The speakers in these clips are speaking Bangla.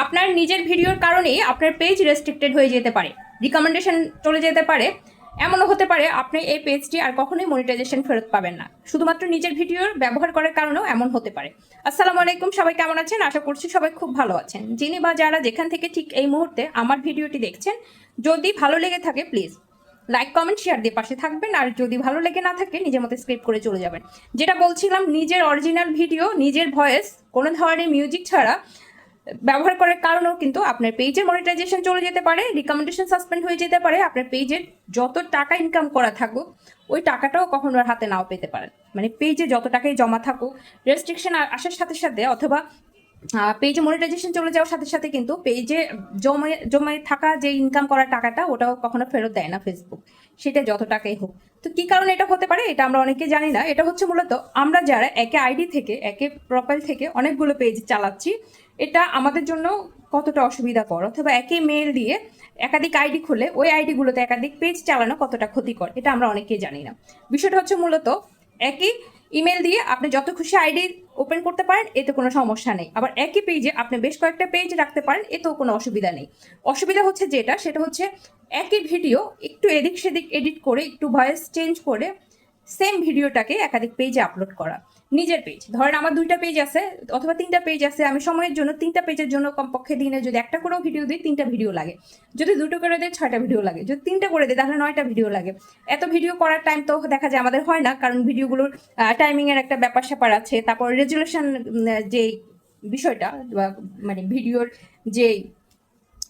আপনার নিজের ভিডিওর কারণেই আপনার পেজ রেস্ট্রিক্টেড হয়ে যেতে পারে, রিকমেন্ডেশন চলে যেতে পারে। এমনও হতে পারে আপনি এই পেজটি আর কখনোই মনিটাইজেশন ফেরত পাবেন না, শুধুমাত্র নিজের ভিডিওর ব্যবহার করার কারণেও এমন হতে পারে। আসসালামু আলাইকুম, সবাই কেমন আছেন? আশা করছি সবাই খুব ভালো আছেন। যিনি বা যারা যেখান থেকে ঠিক এই মুহূর্তে আমার ভিডিওটি দেখছেন, যদি ভালো লেগে থাকে প্লিজ লাইক কমেন্ট শেয়ার দিয়ে পাশে থাকবেন। আর যদি ভালো লেগে না থাকে নিজের মতো স্ক্রিপ্ট করে চলে যাবেন। যেটা বলছিলাম, নিজের অরিজিনাল ভিডিও, নিজের ভয়েস, কোনো ধরনের মিউজিক ছাড়া ব্যবহার করার কারণেও কিন্তু আপনার পেজের মনিটাইজেশন চলে যেতে পারে, রিকমেন্ডেশন সাসপেন্ড হয়ে যেতে পারে। আপনার পেজের যত টাকা ইনকাম করা থাকুক ওই টাকাটাও কখনো আর হাতে নাও পেতে পারেন। মানে পেজে যত টাকাই জমা থাকুক, রেস্ট্রিকশন আসার সাথে সাথে অথবা পেজে মনিটাইজেশন চলে যাওয়ার সাথে সাথে কিন্তু পেজে জমে জমে থাকা যে ইনকাম করার টাকাটা ওটাও কখনো ফেরত দেয় না ফেসবুক, সেটা যত টাকাই হোক। তো কি কারণে এটা হতে পারে এটা আমরা অনেকে জানি না। এটা হচ্ছে মূলত আমরা যারা একে আইডি থেকে, একে প্রোফাইল থেকে অনেকগুলো পেজ চালাচ্ছি, এটা আমাদের জন্য কতটা অসুবিধাকর, অথবা একই মেল দিয়ে একাধিক আইডি খুলে ওই আইডিগুলোতে একাধিক পেজ চালানো কতটা ক্ষতিকর, এটা আমরা অনেকেই জানি না। বিষয়টা হচ্ছে মূলত একই ইমেল দিয়ে আপনি যত খুশি আইডি ওপেন করতে পারেন, এতে কোনো সমস্যা নেই। আবার একই পেজে আপনি বেশ কয়েকটা পেজ রাখতে পারেন, এতেও কোনো অসুবিধা নেই। অসুবিধা হচ্ছে সেটা হচ্ছে একই ভিডিও একটু এদিক সেদিক এডিট করে, একটু ভয়েস চেঞ্জ করে সেম ভিডিওটাকে একাধিক পেজে আপলোড করা। নিজের পেজ, ধরেন আমার 2টা পেজ আছে অথবা 3টা পেজ আছে, আমি সময়ের জন্য 3টা পেজের জন্য কমপক্ষে দিনে যদি একটা করেও ভিডিও দিই 3টা ভিডিও লাগে, যদি 2টো করে দিই 6টা ভিডিও লাগে, যদি 3টা করে দিই তাহলে 9টা ভিডিও লাগে। এত ভিডিও করার টাইম তো দেখা যায় আমাদের হয় না, কারণ ভিডিওগুলোর টাইমিং এর একটা ব্যাপার স্যাপার আছে। তারপর রেজুলেশন যে বিষয়টা, মানে ভিডিওর যে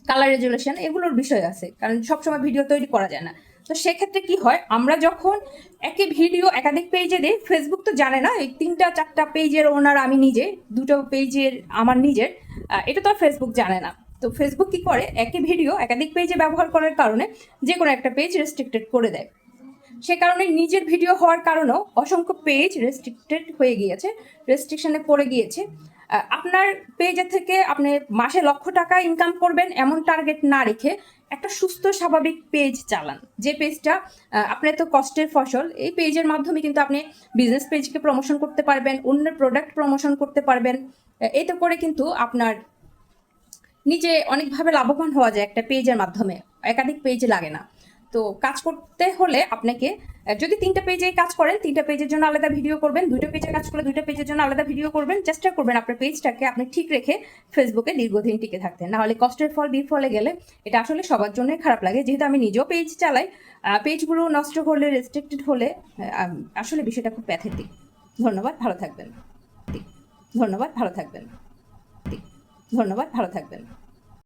কালার রেজুলেশন, এগুলোর বিষয় আছে, কারণ সবসময় ভিডিও তৈরি করা যায় না। তো সেক্ষেত্রে কি হয়, আমরা যখন একই ভিডিও একাধিক পেজে দিই, ফেসবুক তো জানে না এই 3টা 4টা পেজের ওনার আমি নিজে, 2টো পেজের আমার নিজের, এটা তো আর ফেসবুক জানে না। তো ফেসবুক কি করে, একই ভিডিও একাধিক পেজে ব্যবহার করার কারণে যে কোনো একটা পেজ রেস্ট্রিক্টেড করে দেয়। সে কারণে নিজের ভিডিও হওয়ার কারণেও অসংখ্য পেজ রেস্ট্রিক্টেড হয়ে গিয়েছে, রেস্ট্রিকশনে পড়ে গিয়েছে। আপনার পেজের থেকে আপনি মাসে লক্ষ টাকা ইনকাম করবেন এমন টার্গেট না রেখে একটা সুস্থ স্বাভাবিক পেজ চালান, যে পেজটা আপনার তো কষ্টের ফসল। এই পেজের মাধ্যমে কিন্তু আপনি বিজনেস পেজকে প্রমোশন করতে পারবেন, অন্যের প্রোডাক্ট প্রমোশন করতে পারবেন। এতে করে কিন্তু আপনার নিজে অনেকভাবে লাভবান হওয়া যায় একটা পেজের মাধ্যমে, একাধিক পেজ লাগে না। তো কাজ করতে হলে আপনাকে, যদি 3টা পেজে কাজ করেন 3টা পেজের জন্য আলাদা ভিডিও করবেন, 2টো পেজে কাজ করলে 2টো পেজের জন্য আলাদা ভিডিও করবেন। চেষ্টা করবেন আপনার পেজটাকে আপনি ঠিক রেখে ফেসবুকে দীর্ঘদিন টিকে থাকতে, না হলে কষ্টের ফল বিফলে গেলে এটা আসলে সবার জন্যই খারাপ লাগে। যেহেতু আমি নিজেও পেজ চালাই, পেজগুলো নষ্ট হলে, রেস্ট্রিক্টেড হলে আসলে বিষয়টা খুব প্যাথেটিক। ধন্যবাদ, ভালো থাকবেন। ধন্যবাদ, ভালো থাকবেন। ধন্যবাদ, ভালো থাকবেন।